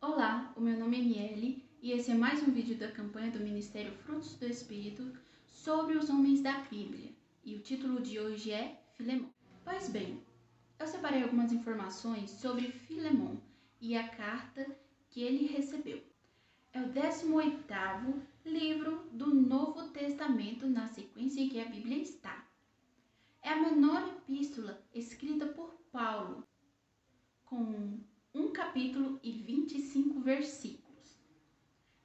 Olá, o meu nome é Miele e esse é mais um vídeo da campanha do Ministério Frutos do Espírito sobre os homens da Bíblia. E o título de hoje é Filemon. Pois bem, eu separei algumas informações sobre Filemon e a carta que ele recebeu. É o 18º livro do Novo Testamento na sequência em que a Bíblia está. É a menor epístola escrita por Paulo, com 1 capítulo e 25 versículos.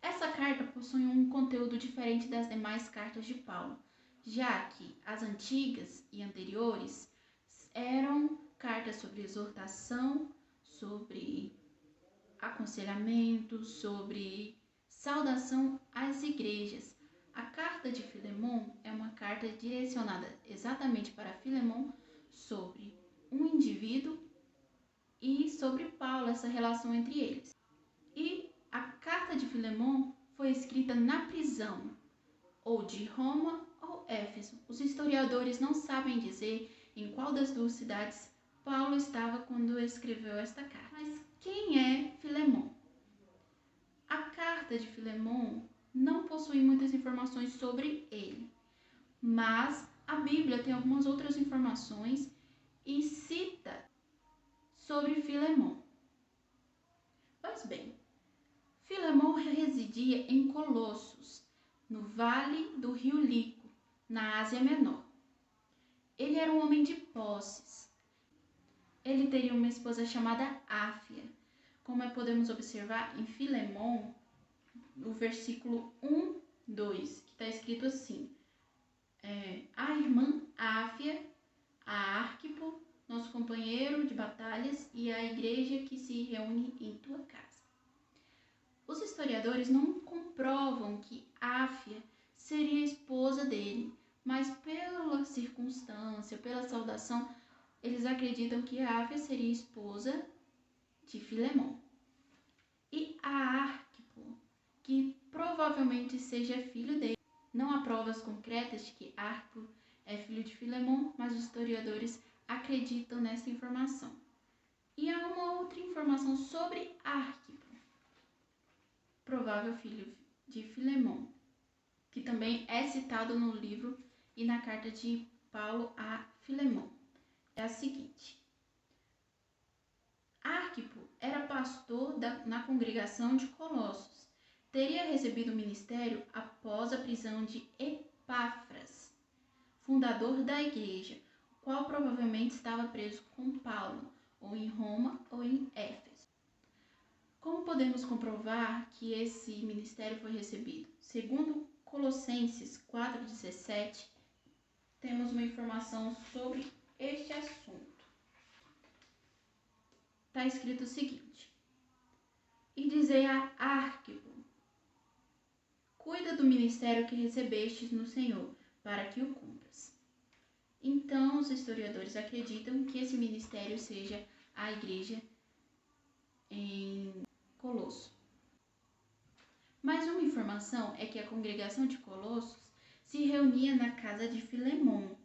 Essa carta possui um conteúdo diferente das demais cartas de Paulo, já que as antigas e anteriores eram cartas sobre exortação, sobre aconselhamento, sobre saudação às igrejas. A carta de Filemon é uma carta direcionada exatamente para Filemon sobre um indivíduo e sobre Paulo, essa relação entre eles. E a carta de Filemon foi escrita na prisão, ou de Roma ou Éfeso. Os historiadores não sabem dizer em qual das duas cidades Paulo estava quando escreveu esta carta. Mas quem é Filemon? A carta de Filemon não possui muitas informações sobre ele, mas a Bíblia tem algumas outras informações e cita sobre Filemon. Pois bem, Filemon residia em Colossos, no vale do rio Lico, na Ásia Menor. Ele era um homem de posses. Ele teria uma esposa chamada Áfia, como podemos observar em Filemon, no versículo 1, 2, que está escrito assim: a irmã Áfia, a Arquipo, nosso companheiro de batalhas, e a igreja que se reúne em tua casa. Os historiadores não comprovam que Áfia seria esposa dele, mas pela circunstância, pela saudação, eles acreditam que Áfia seria esposa de Filemon. E a Arquipo, que provavelmente seja filho dele. Não há provas concretas de que Arquipo é filho de Filemon, mas os historiadores acreditam nessa informação. E há uma outra informação sobre Arquipo, provável filho de Filemon, que também é citado no livro e na carta de Paulo a Filemon. É a seguinte: Arquipo era pastor na congregação de Colossos. Teria recebido o ministério após a prisão de Epáfras, fundador da igreja, o qual provavelmente estava preso com Paulo, ou em Roma ou em Éfeso. Como podemos comprovar que esse ministério foi recebido? Segundo Colossenses 4,17, temos uma informação sobre este assunto. Está escrito o seguinte: e dizei a Arquipo: cuida do ministério que recebestes no Senhor, para que o cumpras. Então, os historiadores acreditam que esse ministério seja a igreja em Colosso. Mais uma informação é que a congregação de Colossos se reunia na casa de Filemon.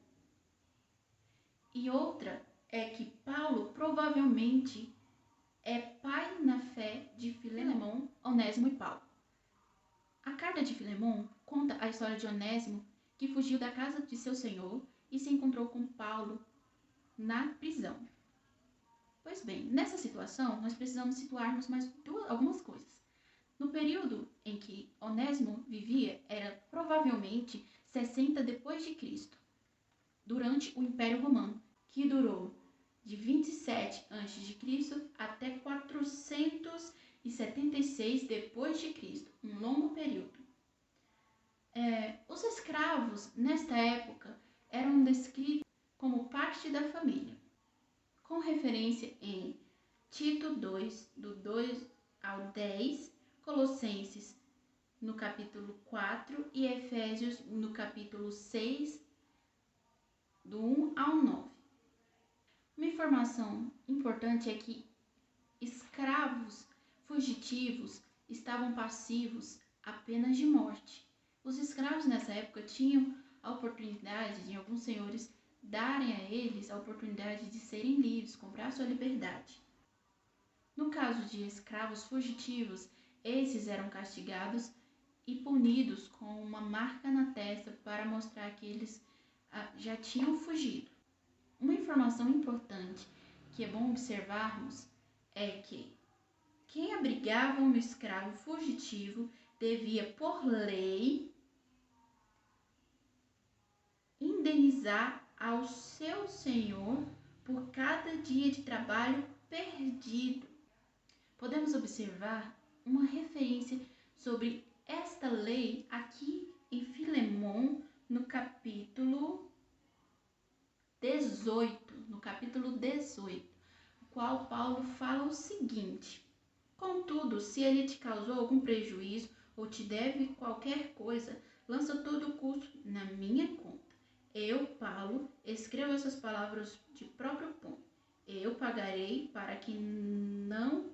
E outra é que Paulo provavelmente é pai na fé de Filemon, Onésimo e Paulo. A carta de Filemon conta a história de Onésimo, que fugiu da casa de seu senhor e se encontrou com Paulo na prisão. Pois bem, nessa situação, nós precisamos situarmos mais algumas coisas. No período em que Onésimo vivia, era provavelmente 60 depois de Cristo, durante o Império Romano, que durou de 27 a.C. até 476 depois de Cristo, um longo período. Os escravos, nesta época, eram descritos como parte da família, com referência em Tito 2, do 2 ao 10, Colossenses no capítulo 4 e Efésios no capítulo 6, do 1 ao 9. Uma informação importante é que escravos fugitivos estavam passivos apenas de morte. Os escravos nessa época tinham a oportunidade de alguns senhores darem a eles a oportunidade de serem livres, comprar sua liberdade. No caso de escravos fugitivos, esses eram castigados e punidos com uma marca na testa para mostrar que eles já tinham fugido. Uma informação importante que é bom observarmos é que quem abrigava um escravo fugitivo devia, por lei, indenizar ao seu senhor por cada dia de trabalho perdido. Podemos observar uma referência sobre esta lei aqui em Filemon, no capítulo 18, no qual Paulo fala o seguinte: contudo, se ele te causou algum prejuízo ou te deve qualquer coisa, lança todo o custo na minha conta. Eu, Paulo, escrevo essas palavras de próprio punho. Eu pagarei, para que não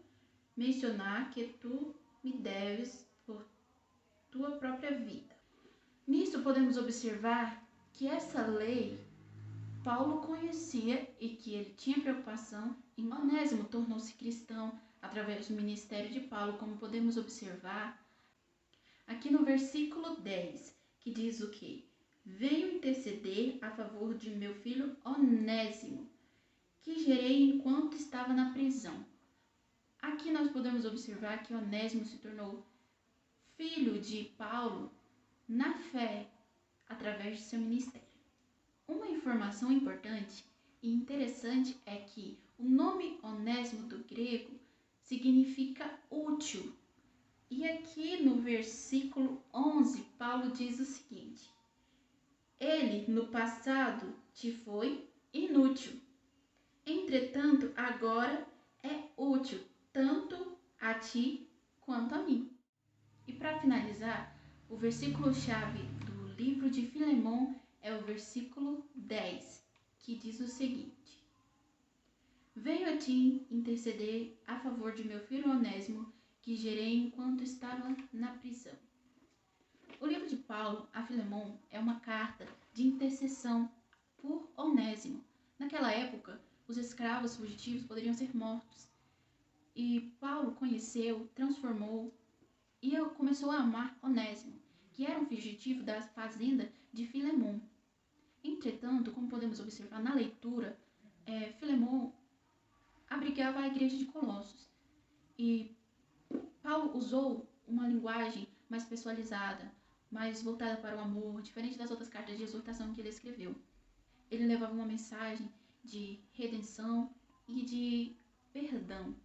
mencionar que tu me deves por tua própria vida. Nisso podemos observar que essa lei Paulo conhecia e que ele tinha preocupação, e Onésimo tornou-se cristão através do ministério de Paulo, como podemos observar aqui no versículo 10, que diz o quê? Venho interceder a favor de meu filho Onésimo, que gerei enquanto estava na prisão. Aqui nós podemos observar que Onésimo se tornou filho de Paulo na fé, através de seu ministério. Uma informação importante e interessante é que o nome Onésimo do grego significa útil. E aqui no versículo 11, Paulo diz o seguinte: ele no passado te foi inútil, entretanto agora é útil tanto a ti quanto a mim. E para finalizar, o versículo-chave do livro de Filemon é o versículo 10, que diz o seguinte: venho a ti interceder a favor de meu filho Onésimo, que gerei enquanto estava na prisão. O livro de Paulo a Filemon é uma carta de intercessão por Onésimo. Naquela época, os escravos fugitivos poderiam ser mortos. E Paulo conheceu, transformou e começou a amar Onésimo, que era um fugitivo da fazenda de Filemon. Entretanto, como podemos observar na leitura, Filemon abrigava a igreja de Colossos. E Paulo usou uma linguagem mais pessoalizada, mais voltada para o amor, diferente das outras cartas de exortação que ele escreveu. Ele levava uma mensagem de redenção e de perdão.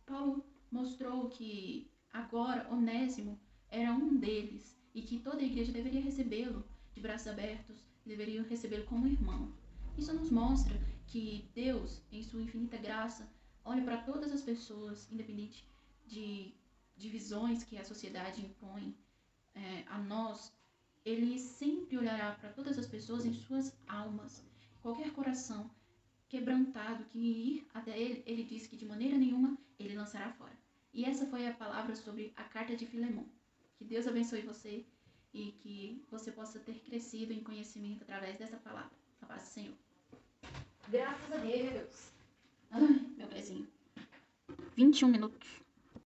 Paulo mostrou que agora Onésimo era um deles e que toda a igreja deveria recebê-lo de braços abertos, deveria recebê-lo como irmão. Isso nos mostra que Deus, em sua infinita graça, olha para todas as pessoas, independente de divisões que a sociedade impõe a nós. Ele sempre olhará para todas as pessoas em suas almas. Qualquer coração quebrantado que ir até ele, ele diz que de maneira nenhuma ele lançará fora. E essa foi a palavra sobre a carta de Filemon. Que Deus abençoe você e que você possa ter crescido em conhecimento através dessa palavra. A paz do Senhor. Graças a Deus. Ai, meu pezinho. 21 minutos.